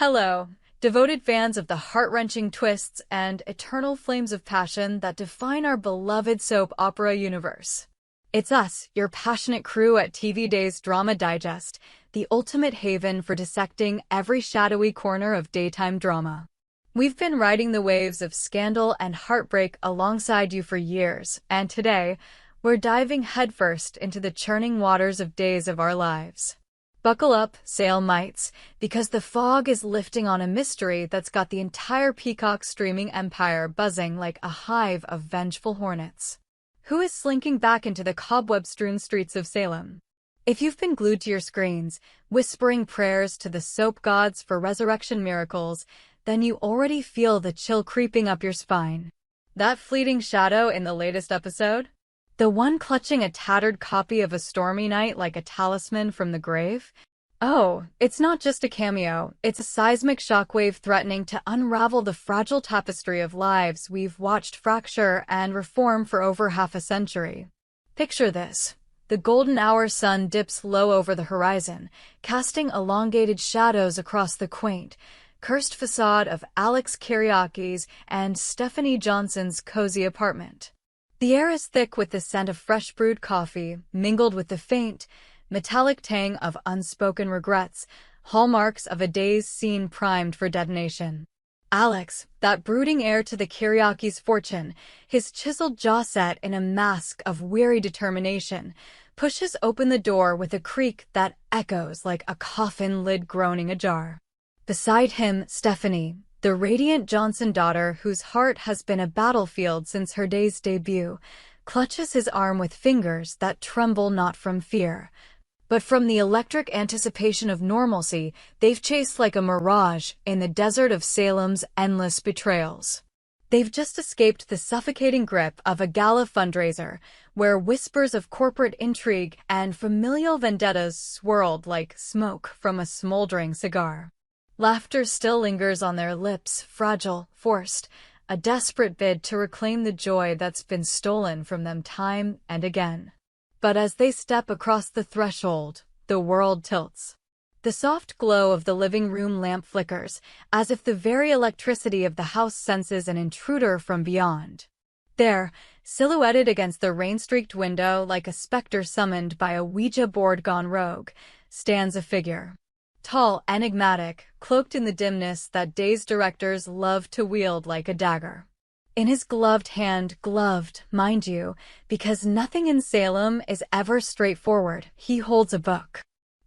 Hello, devoted fans of the heart-wrenching twists and eternal flames of passion that define our beloved soap opera universe. It's us, your passionate crew at TV Days Drama Digest, the ultimate haven for dissecting every shadowy corner of daytime drama. We've been riding the waves of scandal and heartbreak alongside you for years, and today, we're diving headfirst into the churning waters of days of our lives. Buckle up, Salemites, because the fog is lifting on a mystery that's got the entire Peacock streaming empire buzzing like a hive of vengeful hornets. Who is slinking back into the cobweb-strewn streets of Salem? If you've been glued to your screens, whispering prayers to the soap gods for resurrection miracles, then you already feel the chill creeping up your spine. That fleeting shadow in the latest episode? The one clutching a tattered copy of A Stormy Night like a talisman from the grave? Oh, it's not just a cameo, it's a seismic shockwave threatening to unravel the fragile tapestry of lives we've watched fracture and reform for over half a century. Picture this. The golden hour sun dips low over the horizon, casting elongated shadows across the quaint, cursed facade of Alex Kiriaki's and Stephanie Johnson's cozy apartment. The air is thick with the scent of fresh brewed coffee, mingled with the faint, metallic tang of unspoken regrets, hallmarks of a day's scene primed for detonation. Alex, that brooding heir to the Kiriaki's fortune, his chiseled jaw set in a mask of weary determination, pushes open the door with a creak that echoes like a coffin lid groaning ajar. Beside him, Stephanie, the radiant Johnson daughter whose heart has been a battlefield since her day's debut, clutches his arm with fingers that tremble not from fear, but from the electric anticipation of normalcy they've chased like a mirage in the desert of Salem's endless betrayals. They've just escaped the suffocating grip of a gala fundraiser, where whispers of corporate intrigue and familial vendettas swirled like smoke from a smoldering cigar. Laughter still lingers on their lips, fragile, forced, a desperate bid to reclaim the joy that's been stolen from them time and again. But as they step across the threshold, the world tilts. The soft glow of the living room lamp flickers, as if the very electricity of the house senses an intruder from beyond. There, silhouetted against the rain-streaked window like a specter summoned by a Ouija board gone rogue, stands a figure. Tall, enigmatic, cloaked in the dimness that Days directors love to wield like a dagger. In his gloved hand, gloved, mind you, because nothing in Salem is ever straightforward, he holds a book.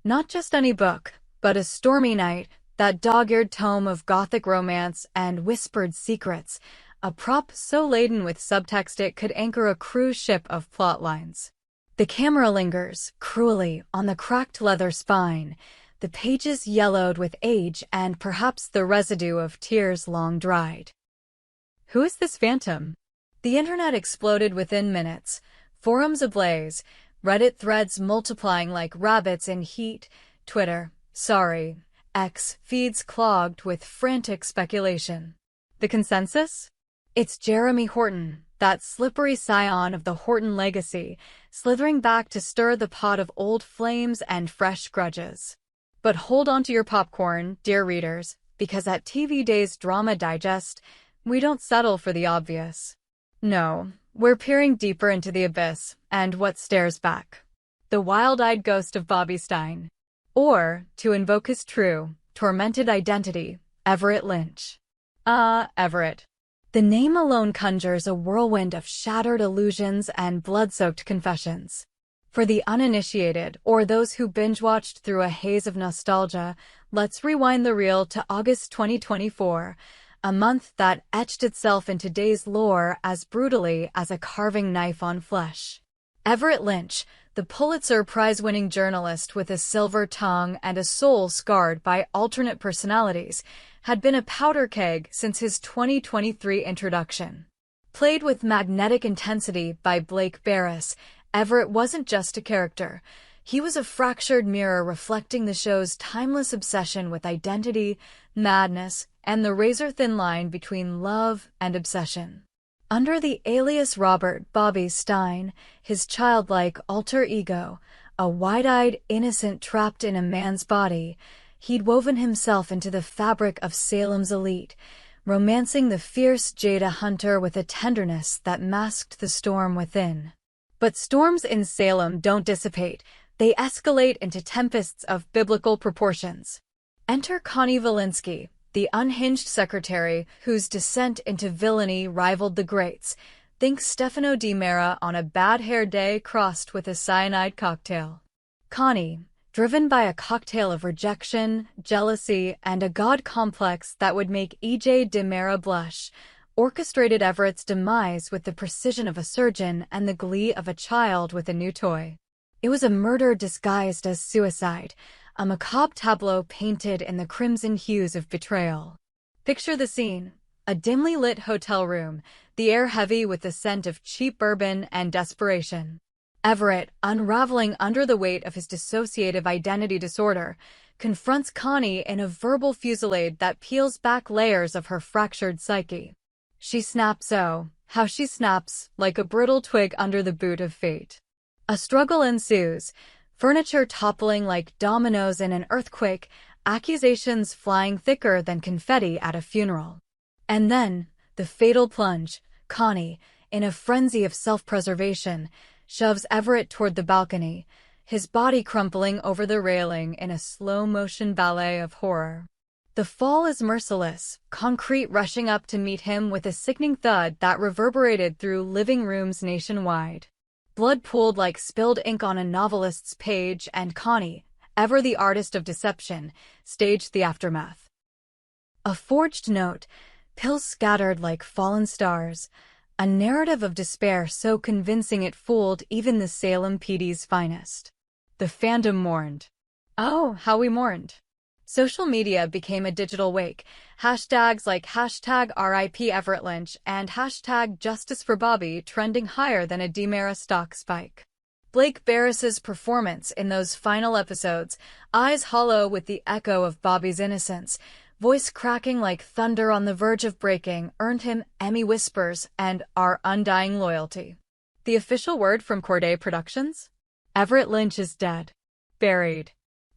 Not just any book, but A Stormy Night, that dog-eared tome of gothic romance and whispered secrets, a prop so laden with subtext it could anchor a cruise ship of plot lines. The camera lingers, cruelly, on the cracked leather spine, the pages yellowed with age and perhaps the residue of tears long dried. Who is this phantom? The internet exploded within minutes, forums ablaze, Reddit threads multiplying like rabbits in heat, X feeds clogged with frantic speculation. The consensus? It's Jeremy Horton, that slippery scion of the Horton legacy, slithering back to stir the pot of old flames and fresh grudges. But hold on to your popcorn, dear readers, because at TV Days Drama Digest, we don't settle for the obvious. No, we're peering deeper into the abyss, and what stares back? The wild-eyed ghost of Bobby Stein. Or, to invoke his true, tormented identity, Everett Lynch. Everett. The name alone conjures a whirlwind of shattered illusions and blood-soaked confessions. For the uninitiated, or those who binge-watched through a haze of nostalgia, let's rewind the reel to August 2024, a month that etched itself into Days lore as brutally as a carving knife on flesh. Everett Lynch, the Pulitzer Prize-winning journalist with a silver tongue and a soul scarred by alternate personalities, had been a powder keg since his 2023 introduction. Played with magnetic intensity by Blake Barris, Everett wasn't just a character. He was a fractured mirror reflecting the show's timeless obsession with identity, madness, and the razor-thin line between love and obsession. Under the alias Robert Bobby Stein, his childlike alter ego, a wide-eyed innocent trapped in a man's body, He'd woven himself into the fabric of Salem's elite, romancing the fierce Jada hunter with a tenderness that masked the storm within. But storms in Salem don't dissipate, they escalate into tempests of biblical proportions. Enter Connie Valinsky, the unhinged secretary whose descent into villainy rivaled the greats. Think Stefano Di Mera on a bad hair day crossed with a cyanide cocktail. Connie, driven by a cocktail of rejection, jealousy, and a god complex that would make E.J. Di Mera blush, orchestrated Everett's demise with the precision of a surgeon and the glee of a child with a new toy. It was a murder disguised as suicide, a macabre tableau painted in the crimson hues of betrayal. Picture the scene: a dimly lit hotel room, the air heavy with the scent of cheap bourbon and desperation. Everett, unraveling under the weight of his dissociative identity disorder, confronts Connie in a verbal fusillade that peels back layers of her fractured psyche. She snaps, oh, how she snaps, like a brittle twig under the boot of fate. A struggle ensues, furniture toppling like dominoes in an earthquake, accusations flying thicker than confetti at a funeral. And then, the fatal plunge. Connie, in a frenzy of self-preservation, shoves Everett toward the balcony, his body crumpling over the railing in a slow-motion ballet of horror. The fall is merciless, concrete rushing up to meet him with a sickening thud that reverberated through living rooms nationwide. Blood pooled like spilled ink on a novelist's page, and Connie, ever the artist of deception, staged the aftermath. A forged note, pills scattered like fallen stars, a narrative of despair so convincing it fooled even the Salem PD's finest. The fandom mourned. Oh, how we mourned. Social media became a digital wake, hashtags like hashtag RIP Everett Lynch and hashtag Justice for Bobby trending higher than a Di Mera stock spike. Blake Barris's performance in those final episodes, eyes hollow with the echo of Bobby's innocence, voice cracking like thunder on the verge of breaking, earned him Emmy whispers and our undying loyalty. The official word from Corday Productions? Everett Lynch is dead. Buried.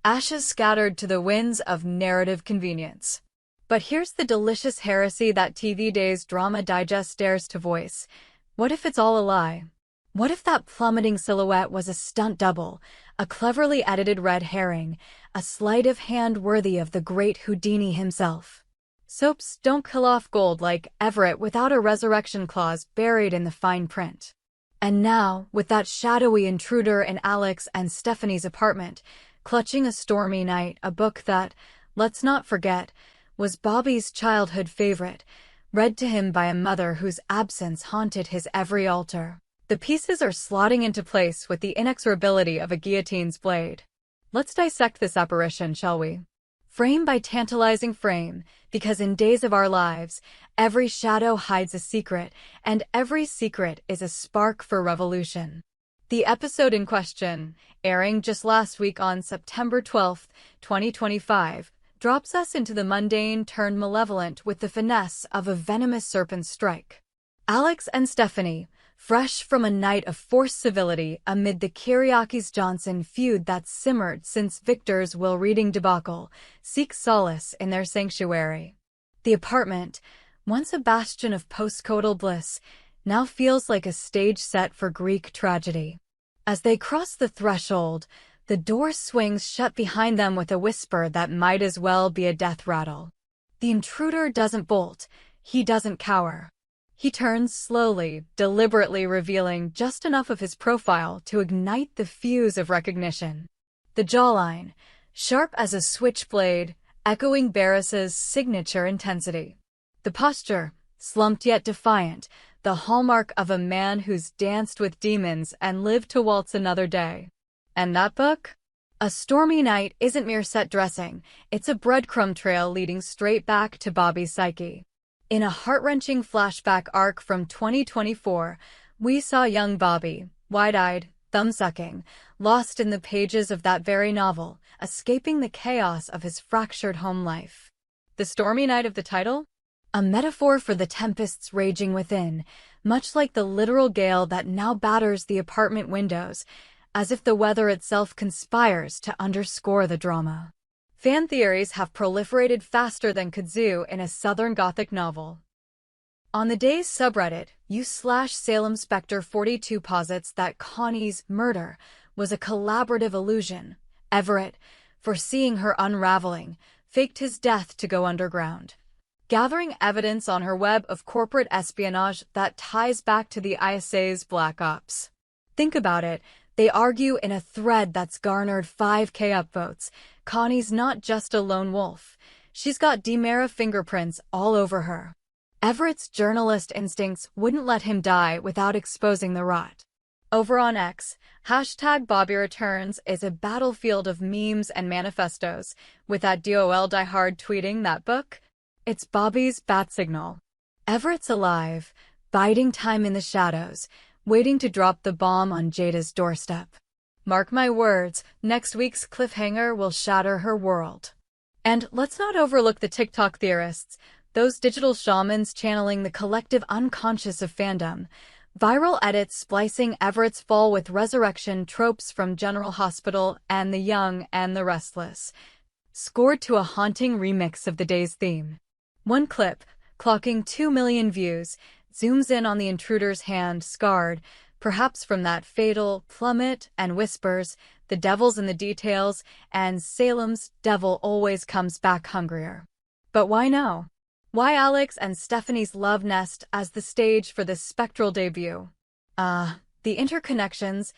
Ashes scattered to the winds of narrative convenience. But here's the delicious heresy that TV Days Drama Digest dares to voice. What if it's all a lie? What if that plummeting silhouette was a stunt double, a cleverly edited red herring, a sleight of hand worthy of the great Houdini himself? Soaps don't kill off gold like Everett without a resurrection clause buried in the fine print. And now, with that shadowy intruder in Alex and Stephanie's apartment, clutching a stormy night, a book that, let's not forget, was Bobby's childhood favorite, read to him by a mother whose absence haunted his every altar. The pieces are slotting into place with the inexorability of a guillotine's blade. Let's dissect this apparition, shall we? Frame by tantalizing frame, because in Days of Our Lives, every shadow hides a secret, and every secret is a spark for revolution. The episode in question, airing just last week on September 12, 2025, drops us into the mundane turned malevolent with the finesse of a venomous serpent's strike. Alex and Stephanie, fresh from a night of forced civility amid the Kiriakis-Johnson feud that simmered since Victor's will reading debacle, seek solace in their sanctuary. The apartment, once a bastion of postcoital bliss, now feels like a stage set for Greek tragedy. As they cross the threshold, the door swings shut behind them with a whisper that might as well be a death rattle. The intruder doesn't bolt, he doesn't cower. He turns slowly, deliberately revealing just enough of his profile to ignite the fuse of recognition. The jawline, sharp as a switchblade, echoing Barris's signature intensity. The posture, slumped yet defiant, the hallmark of a man who's danced with demons and lived to waltz another day. And that book? A Stormy Night isn't mere set dressing, it's a breadcrumb trail leading straight back to Bobby's psyche. In a heart-wrenching flashback arc from 2024, we saw young Bobby, wide-eyed, thumb-sucking, lost in the pages of that very novel, escaping the chaos of his fractured home life. The stormy night of the title? A metaphor for the tempests raging within, much like the literal gale that now batters the apartment windows, as if the weather itself conspires to underscore the drama. Fan theories have proliferated faster than kudzu in a Southern Gothic novel. On the Days subreddit, u/Salem Spectre 42 posits that Connie's murder was a collaborative illusion. Everett, foreseeing her unraveling, faked his death to go underground, gathering evidence on her web of corporate espionage that ties back to the ISA's Black Ops. Think about it. They argue in a thread that's garnered 5K upvotes. Connie's not just a lone wolf. She's got DiMera fingerprints all over her. Everett's journalist instincts wouldn't let him die without exposing the rot. Over on X, #BobbyReturns is a battlefield of memes and manifestos, with that DOL diehard tweeting that book. It's Bobby's bat signal. Everett's alive, biding time in the shadows, waiting to drop the bomb on Jada's doorstep. Mark my words, next week's cliffhanger will shatter her world. And let's not overlook the TikTok theorists, those digital shamans channeling the collective unconscious of fandom. Viral edits splicing Everett's fall with resurrection tropes from General Hospital and The Young and the Restless, scored to a haunting remix of the Days theme. One clip, clocking 2 million views, zooms in on the intruder's hand scarred, perhaps from that fatal plummet, and whispers, "The devil's in the details," and Salem's devil always comes back hungrier. But why now? Why Alex and Stephanie's love nest as the stage for this spectral debut? The interconnections,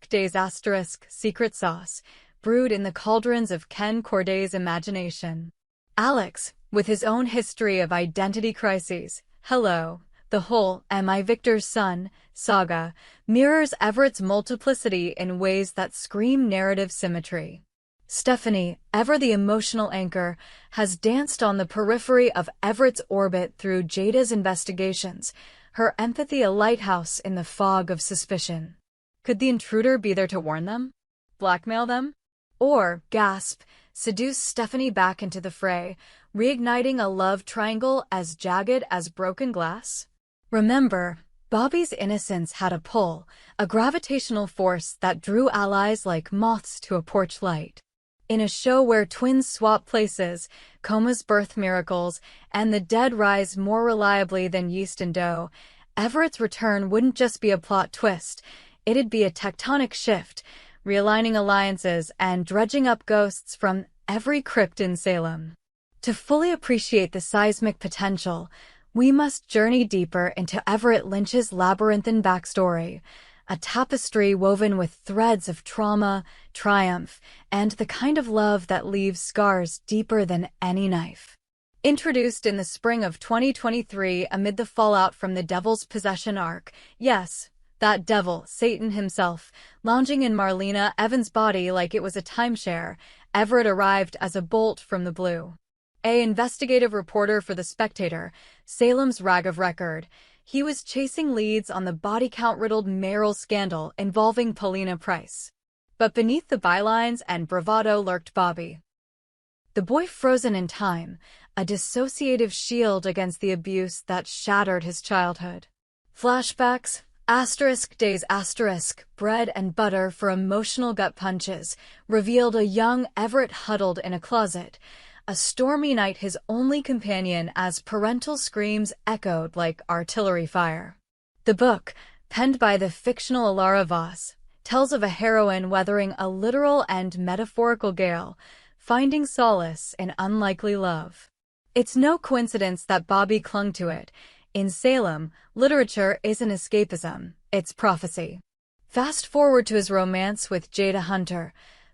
*Days*, secret sauce, brewed in the cauldrons of Ken Corday's imagination. Alex, with his own history of identity crises, hello, the whole "Am I Victor's son?" saga, mirrors Everett's multiplicity in ways that scream narrative symmetry. Stephanie, ever the emotional anchor, has danced on the periphery of Everett's orbit through Jada's investigations, her empathy a lighthouse in the fog of suspicion. Could the intruder be there to warn them? Blackmail them? Or, gasp, seduce Stephanie back into the fray, reigniting a love triangle as jagged as broken glass? Remember, Bobby's innocence had a pull, a gravitational force that drew allies like moths to a porch light. In a show where twins swap places, comas birth miracles, and the dead rise more reliably than yeast and dough, Everett's return wouldn't just be a plot twist, it'd be a tectonic shift, realigning alliances and dredging up ghosts from every crypt in Salem. To fully appreciate the seismic potential, we must journey deeper into Everett Lynch's labyrinthine backstory, a tapestry woven with threads of trauma, triumph, and the kind of love that leaves scars deeper than any knife. Introduced in the spring of 2023 amid the fallout from the Devil's Possession arc, yes, that devil, Satan himself, lounging in Marlena Evans' body like it was a timeshare, Everett arrived as a bolt from the blue. An investigative reporter for The Spectator, Salem's rag of record, he was chasing leads on the body count-riddled mayoral scandal involving Paulina Price. But beneath the bylines and bravado lurked Bobby. The boy frozen in time, a dissociative shield against the abuse that shattered his childhood. Flashbacks, *Days*, bread and butter for emotional gut punches, revealed a young Everett huddled in a closet, a stormy night his only companion as parental screams echoed like artillery fire. The book, penned by the fictional Alara Voss, tells of a heroine weathering a literal and metaphorical gale, finding solace in unlikely love. It's no coincidence that Bobby clung to it. In Salem, literature isn't escapism, it's prophecy. Fast forward to his romance with Jada Hunter,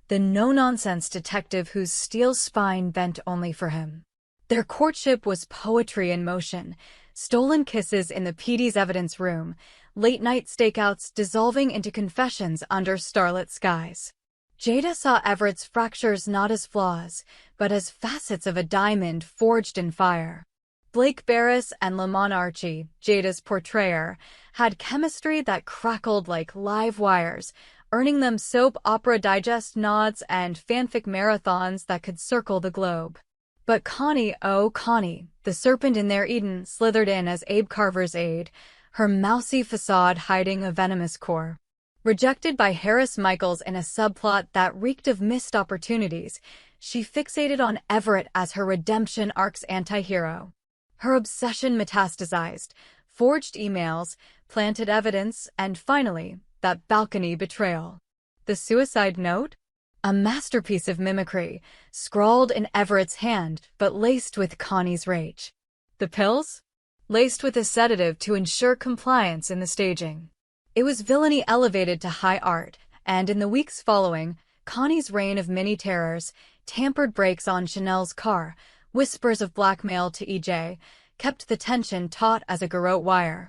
the no-nonsense detective whose steel spine bent only for him. Their courtship was poetry in motion, stolen kisses in the PD's evidence room, late-night stakeouts dissolving into confessions under starlit skies. Jada saw Everett's fractures not as flaws, but as facets of a diamond forged in fire. Blake Barris and Lamont Archie, Jada's portrayer, had chemistry that crackled like live wires, earning them soap opera digest nods and fanfic marathons that could circle the globe. But Connie, oh Connie, the serpent in their Eden, slithered in as Abe Carver's aide, her mousy facade hiding a venomous core. Rejected by Harris Michaels in a subplot that reeked of missed opportunities, she fixated on Everett as her redemption arc's anti-hero. Her obsession metastasized, forged emails, planted evidence, and finally, that balcony betrayal. The suicide note? A masterpiece of mimicry, scrawled in Everett's hand but laced with Connie's rage. The pills? Laced with a sedative to ensure compliance in the staging. It was villainy elevated to high art, and in the weeks following, Connie's reign of mini-terrors, tampered brakes on Chanel's car, whispers of blackmail to EJ, kept the tension taut as a garrote wire.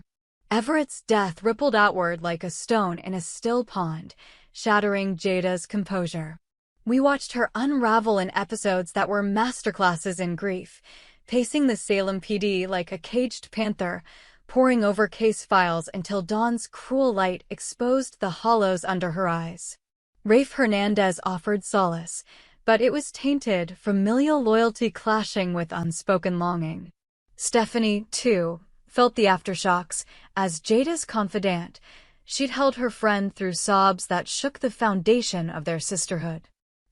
Everett's death rippled outward like a stone in a still pond, shattering Jada's composure. We watched her unravel in episodes that were masterclasses in grief, pacing the Salem PD like a caged panther, poring over case files until dawn's cruel light exposed the hollows under her eyes. Rafe Hernandez offered solace, but it was tainted, familial loyalty clashing with unspoken longing. Stephanie, too, felt the aftershocks. As Jada's confidant, she'd held her friend through sobs that shook the foundation of their sisterhood.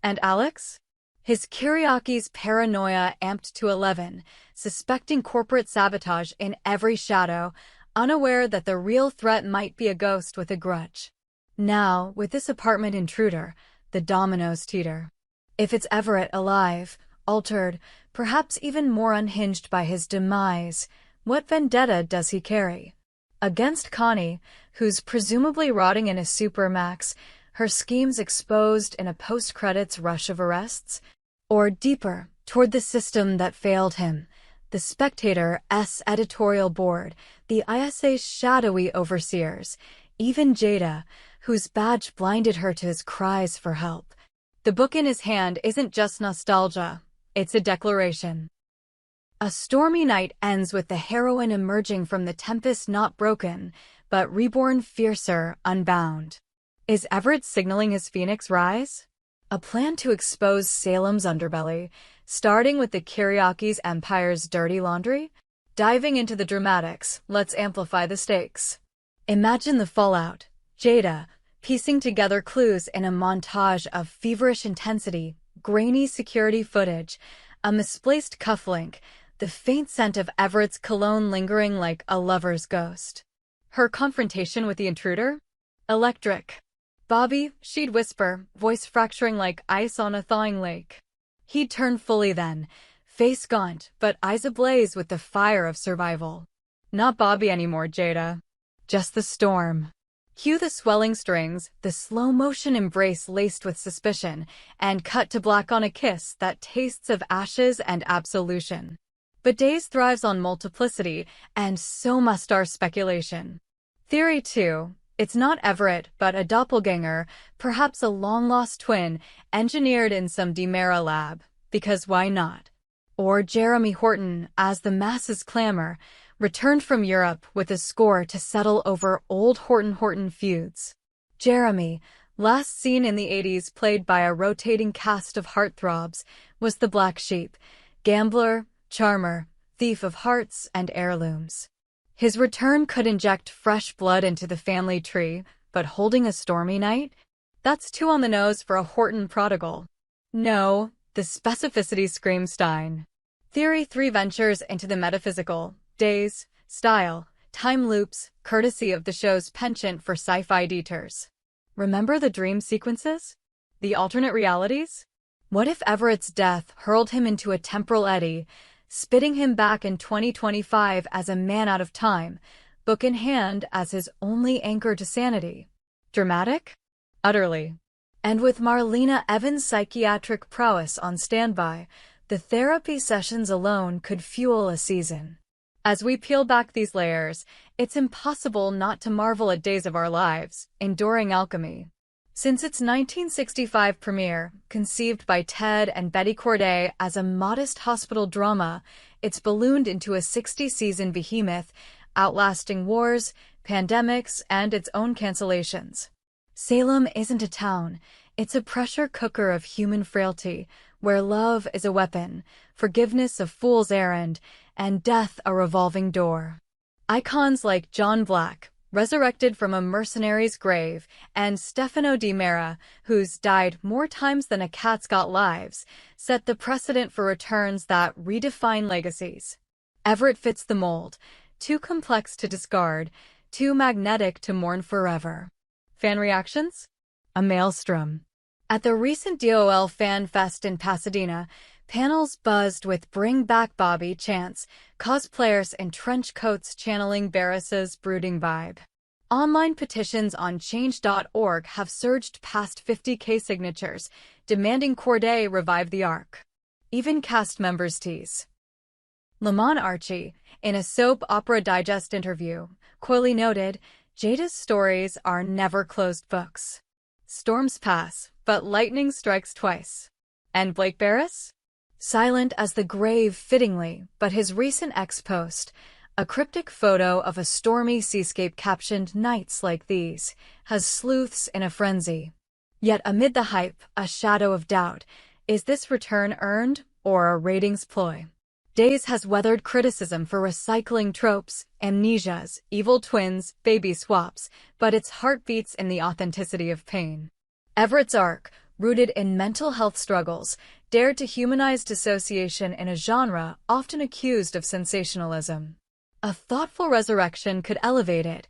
And Alex? His Kiriaki's paranoia amped to 11, suspecting corporate sabotage in every shadow, unaware that the real threat might be a ghost with a grudge. Now, with this apartment intruder, the dominoes teeter. If it's Everett alive, altered, perhaps even more unhinged by his demise, what vendetta does he carry? Against Connie, who's presumably rotting in a supermax, her schemes exposed in a post-credits rush of arrests? Or deeper, toward the system that failed him, the Spectator's editorial board, the ISA's shadowy overseers, even Jada, whose badge blinded her to his cries for help. The book in his hand isn't just nostalgia, it's a declaration. A stormy night ends with the heroine emerging from the tempest not broken, but reborn fiercer, unbound. Is Everett signaling his phoenix rise? A plan to expose Salem's underbelly, starting with the Kiriaki's empire's dirty laundry? Diving into the dramatics, let's amplify the stakes. Imagine the fallout. Jada, piecing together clues in a montage of feverish intensity, grainy security footage, a misplaced cufflink, the faint scent of Everett's cologne lingering like a lover's ghost. Her confrontation with the intruder? Electric. Bobby, she'd whisper, voice fracturing like ice on a thawing lake. He'd turn fully then, face gaunt, but eyes ablaze with the fire of survival. Not Bobby anymore, Jada. Just the storm. Cue the swelling strings, the slow-motion embrace laced with suspicion, and cut to black on a kiss that tastes of ashes and absolution. But Days thrives on multiplicity, and so must our speculation. Theory 2. It's not Everett, but a doppelganger, perhaps a long-lost twin, engineered in some DiMera lab, because why not? Or Jeremy Horton, as the masses clamor, returned from Europe with a score to settle over old Horton feuds. Jeremy, last seen in the 80s played by a rotating cast of heartthrobs, was the black sheep, gambler, charmer, thief of hearts and heirlooms. His return could inject fresh blood into the family tree, but holding a stormy night? That's too on the nose for a Horton prodigal. No, the specificity screams Stein. Theory 3 ventures into the metaphysical, Days, style, time loops, courtesy of the show's penchant for sci-fi detours. Remember the dream sequences? The alternate realities? What if Everett's death hurled him into a temporal eddy, spitting him back in 2025 as a man out of time, book in hand as his only anchor to sanity? Dramatic? Utterly. And with Marlena Evans' psychiatric prowess on standby, the therapy sessions alone could fuel a season. As we peel back these layers, it's impossible not to marvel at Days of Our Lives, enduring alchemy. Since its 1965 premiere, conceived by Ted and Betty Corday as a modest hospital drama, it's ballooned into a 60-season behemoth, outlasting wars, pandemics, and its own cancellations. Salem isn't a town, it's a pressure cooker of human frailty, where love is a weapon, forgiveness a fool's errand, and death a revolving door. Icons like John Black, resurrected from a mercenary's grave, and Stefano Di Mera, who's died more times than a cat's got lives, set the precedent for returns that redefine legacies. Everett fits the mold, too complex to discard, too magnetic to mourn forever. Fan reactions? A maelstrom. At the recent DOL Fan Fest in Pasadena, panels buzzed with "Bring Back Bobby" chants, cosplayers in trench coats channeling Barris's brooding vibe. Online petitions on change.org have surged past 50,000 signatures, demanding Corday revive the arc. Even cast members tease. Lamont Archie, in a Soap Opera Digest interview, coyly noted, "Jada's stories are never closed books. Storms pass, but lightning strikes twice." And Blake Barris? Silent as the grave fittingly, but his recent ex-post, a cryptic photo of a stormy seascape captioned "Nights like these," has sleuths in a frenzy. Yet amid the hype, a shadow of doubt. Is this return earned, or a ratings ploy? Days has weathered criticism for recycling tropes, amnesias, evil twins, baby swaps, but its heart beats in the authenticity of pain. Everett's arc, rooted in mental health struggles, dared to humanize dissociation in a genre often accused of sensationalism. A thoughtful resurrection could elevate it,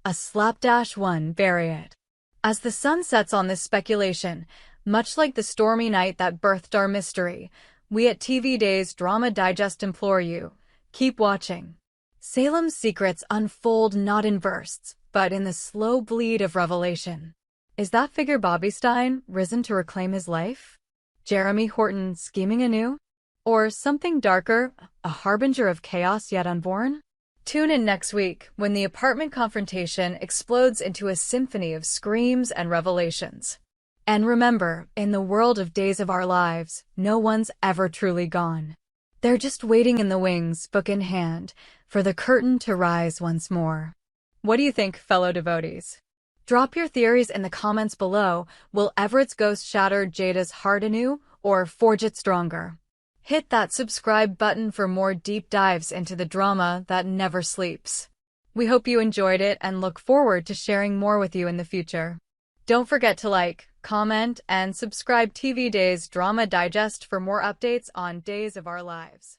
a slapdash one bury it. As the sun sets on this speculation, much like the stormy night that birthed our mystery, we at TV Days Drama Digest implore you, keep watching. Salem's secrets unfold not in bursts, but in the slow bleed of revelation. Is that figure Bobby Stein risen to reclaim his life? Jeremy Horton scheming anew? Or something darker, a harbinger of chaos yet unborn? Tune in next week when the apartment confrontation explodes into a symphony of screams and revelations. And remember, in the world of Days of Our Lives, no one's ever truly gone. They're just waiting in the wings, book in hand, for the curtain to rise once more. What do you think, fellow devotees? Drop your theories in the comments below. Will Everett's ghost shatter Jada's heart anew, or forge it stronger? Hit that subscribe button for more deep dives into the drama that never sleeps. We hope you enjoyed it and look forward to sharing more with you in the future. Don't forget to like, comment, and subscribe TV Days Drama Digest for more updates on Days of Our Lives.